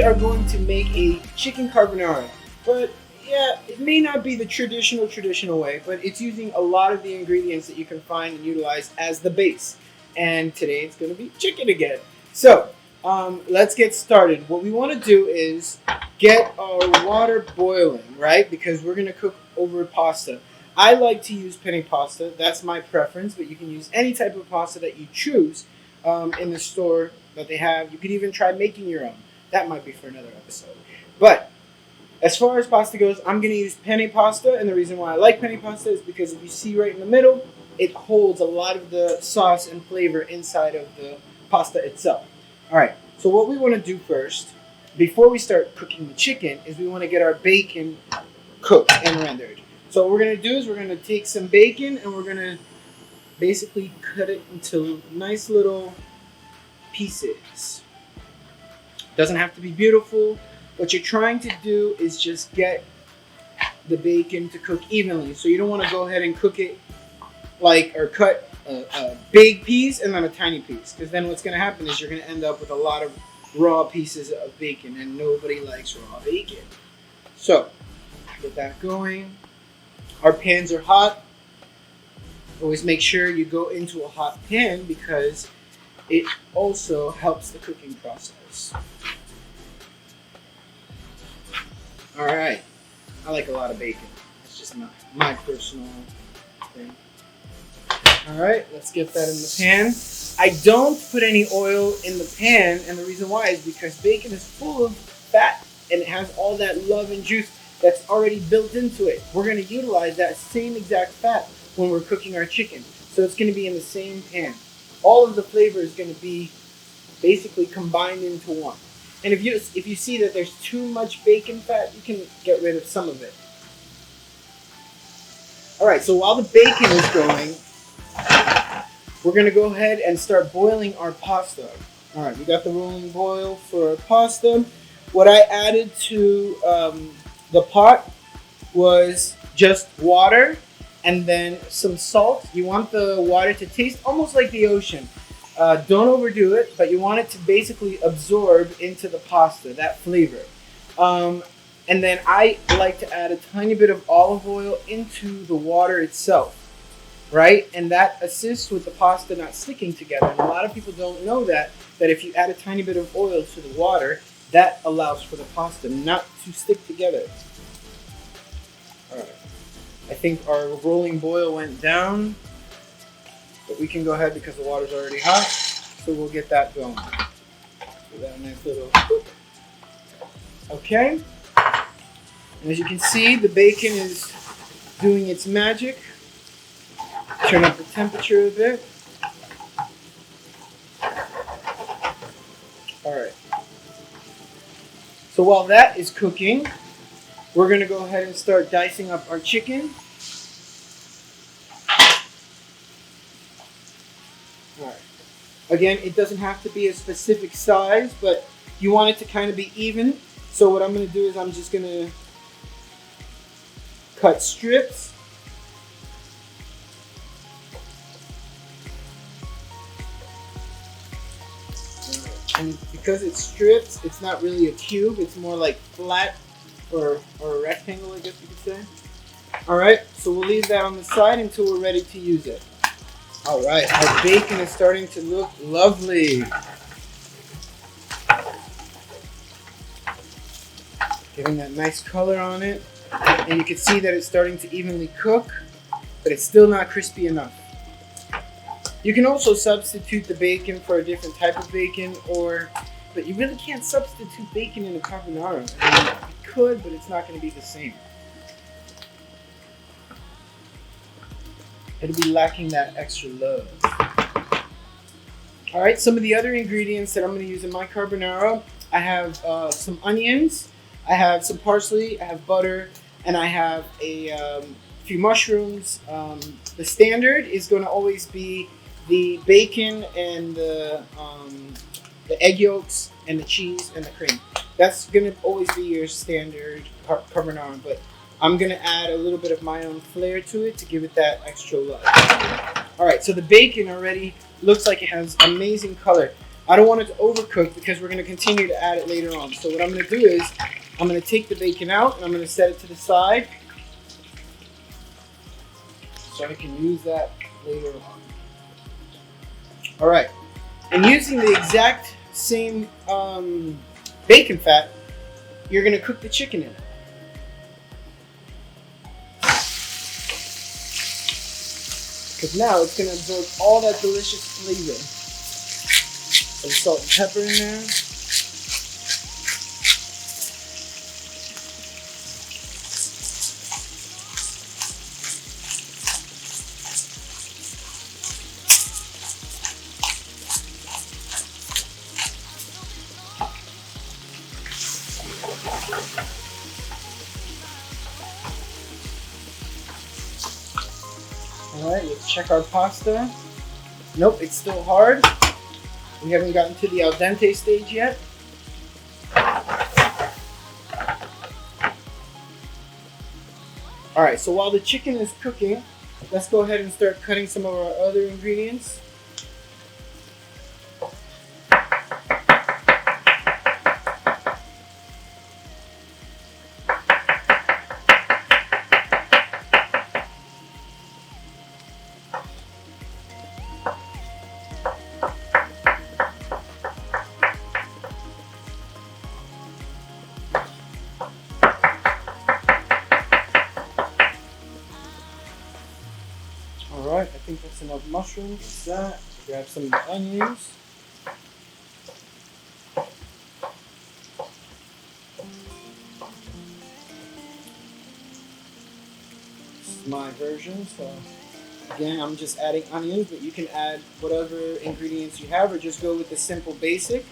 we are going to make a chicken carbonara. But yeah, it may not be the traditional way, but it's using a lot of the ingredients that you can find and utilize as the base. And today it's going to be chicken again. So let's get started. What we want to do is get our water boiling, right? Because we're going to cook over pasta. I like to use penne pasta. That's my preference, but you can use any type of pasta that you choose in the store that they have. You could even try making your own. That might be for another episode. But as far as pasta goes, I'm going to use penne pasta, and the reason why I like penne pasta is because if you see right in the middle, it holds a lot of the sauce and flavor inside of the pasta itself. All right, so what we want to do first, before we start cooking the chicken, is we want to get our bacon cooked and rendered. So what we're going to do is we're going to take some bacon and we're going to basically cut it into nice little pieces. Doesn't have to be beautiful. What you're trying to do is just get the bacon to cook evenly. So you don't want to go ahead and cook it or cut a big piece and then a tiny piece. Because then what's going to happen is you're going to end up with a lot of raw pieces of bacon, and nobody likes raw bacon. So get that going. Our pans are hot. Always make sure you go into a hot pan because it also helps the cooking process. All right. I like a lot of bacon. It's just my personal thing. All right, let's get that in the pan. I don't put any oil in the pan, and the reason why is because bacon is full of fat and it has all that love and juice that's already built into it. We're going to utilize that same exact fat when we're cooking our chicken. So it's going to be in the same pan. All of the flavor is going to be basically combined into one. And if you see that there's too much bacon fat, you can get rid of some of it. All right, so while the bacon is going, we're going to go ahead and start boiling our pasta. All right, we got the rolling boil for our pasta. What I added to the pot was just water and then some salt. You want the water to taste almost like the ocean. Don't overdo it, but you want it to basically absorb into the pasta, that flavor. And then I like to add a tiny bit of olive oil into the water itself, right? And that assists with the pasta not sticking together. And a lot of people don't know that if you add a tiny bit of oil to the water, that allows for the pasta not to stick together. All right. I think our rolling boil went down. But we can go ahead because the water's already hot, so we'll get that going. Give that a nice little whoop. Okay. And as you can see, the bacon is doing its magic. Turn up the temperature a bit. All right. So while that is cooking, we're going to go ahead and start dicing up our chicken. Again, it doesn't have to be a specific size, but you want it to kind of be even. So what I'm going to do is I'm just going to cut strips. And because it's strips, it's not really a cube. It's more like flat or a rectangle, I guess you could say. All right, so we'll leave that on the side until we're ready to use it. All right, our bacon is starting to look lovely. Giving that nice color on it. And you can see that it's starting to evenly cook, but it's still not crispy enough. You can also substitute the bacon for a different type of bacon, but you really can't substitute bacon in a carbonara. I mean, you could, but it's not going to be the same. It'll be lacking that extra love. All right, some of the other ingredients that I'm going to use in my carbonara, I have some onions, I have some parsley, I have butter, and I have a few mushrooms. The standard is going to always be the bacon and the egg yolks and the cheese and the cream. That's going to always be your standard carbonara, but I'm going to add a little bit of my own flair to it to give it that extra love. All right, so the bacon already looks like it has amazing color. I don't want it to overcook because we're going to continue to add it later on. So what I'm going to do is I'm going to take the bacon out and I'm going to set it to the side so I can use that later on. All right, and using the exact same bacon fat, you're going to cook the chicken in it. Because now it's going to absorb all that delicious flavor. Some salt and pepper in there. Alright, let's check our pasta. Nope, it's still hard. We haven't gotten to the al dente stage yet. Alright, so while the chicken is cooking, let's go ahead and start cutting some of our other ingredients. Alright, I think that's enough mushrooms. That. Grab some of the onions. This is my version, so again, I'm just adding onions, but you can add whatever ingredients you have or just go with the simple basic.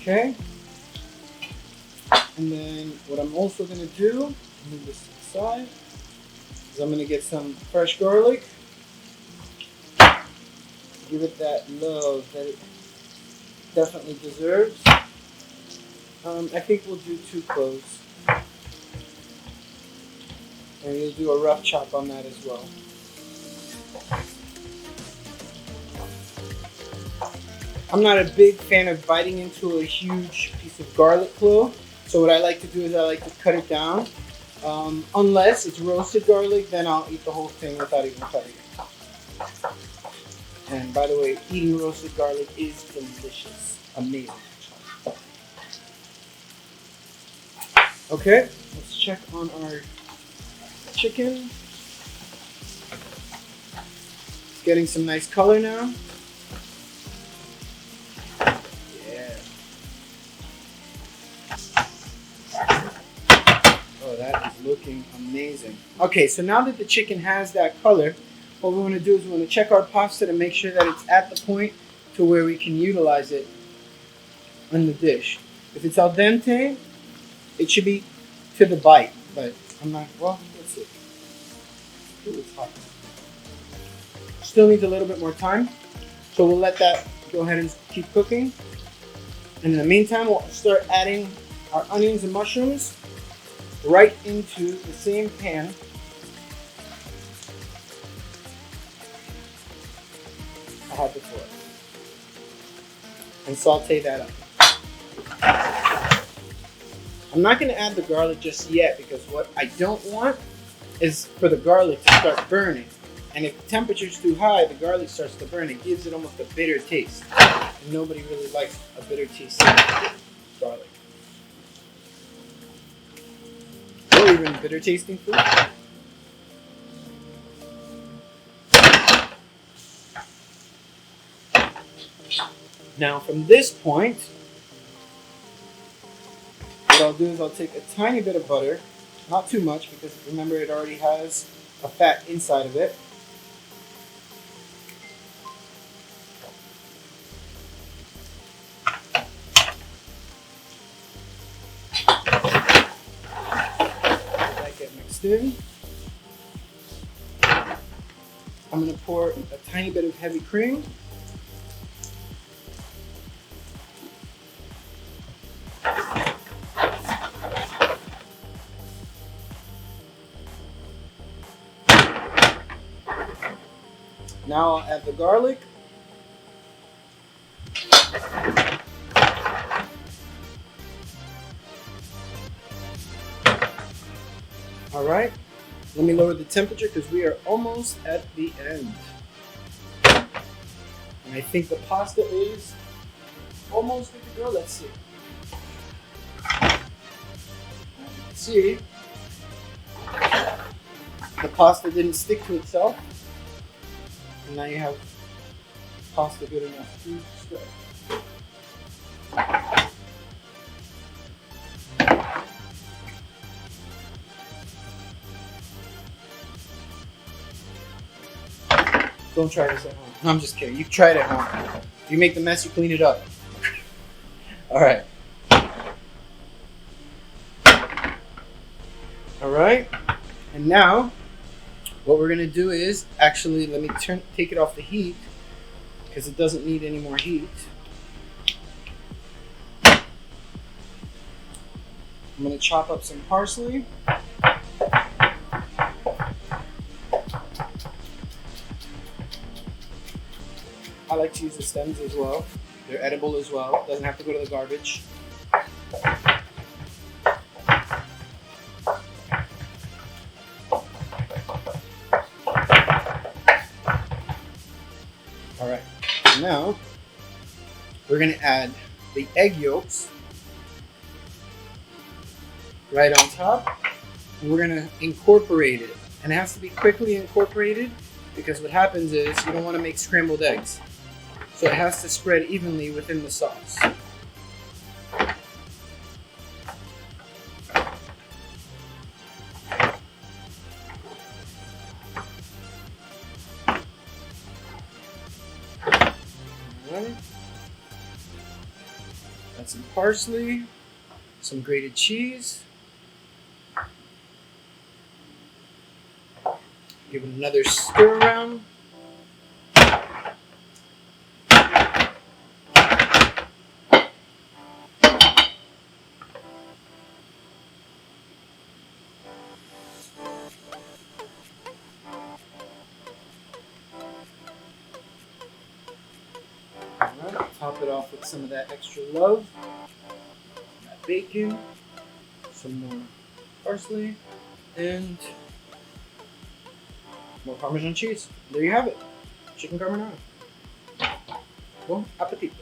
Okay. And then what I'm also going to do, move this to the side, is I'm going to get some fresh garlic. Give it that love that it definitely deserves. I think we'll do 2 cloves. And we'll do a rough chop on that as well. I'm not a big fan of biting into a huge piece of garlic clove. So what I like to do is I like to cut it down. Unless it's roasted garlic, then I'll eat the whole thing without even cutting it. And by the way, eating roasted garlic is delicious. Amazing. Okay, let's check on our chicken. It's getting some nice color now. That is looking amazing. Okay, so now that the chicken has that color, what we want to do is we want to check our pasta to make sure that it's at the point to where we can utilize it in the dish. If it's al dente, it should be to the bite, but I'm not, well, let's see. Ooh, it's hot. Still needs a little bit more time, so we'll let that go ahead and keep cooking. And in the meantime, we'll start adding our onions and mushrooms right into the same pan. I had before. And saute that up. I'm not going to add the garlic just yet because what I don't want is for the garlic to start burning. And if the temperature's too high, the garlic starts to burn. It gives it almost a bitter taste. And nobody really likes a bitter taste of garlic. Or even bitter tasting food. Now from this point, what I'll do is I'll take a tiny bit of butter, not too much because remember it already has a fat inside of it. In. I'm going to pour a tiny bit of heavy cream. Now I'll add the garlic. All right, let me lower the temperature because we are almost at the end. And I think the pasta is almost good to go. Let's see. Let's see. The pasta didn't stick to itself. And now you have pasta good enough to spread. Don't try this at home. No, I'm just kidding. You try it at home. If you make the mess, you clean it up. Alright. Alright. And now, what we're going to do is, actually, let me take it off the heat, because it doesn't need any more heat. I'm going to chop up some parsley. I like to use the stems as well. They're edible as well. Doesn't have to go to the garbage. All right. Now we're gonna add the egg yolks right on top, and we're gonna incorporate it. And it has to be quickly incorporated because what happens is you don't want to make scrambled eggs. So it has to spread evenly within the sauce. Alright. Add some parsley, some grated cheese. Give it another stir around. Alright, top it off with some of that extra love, that bacon, some more parsley, and more Parmesan cheese. There you have it. Chicken carbonara. Bon appetito.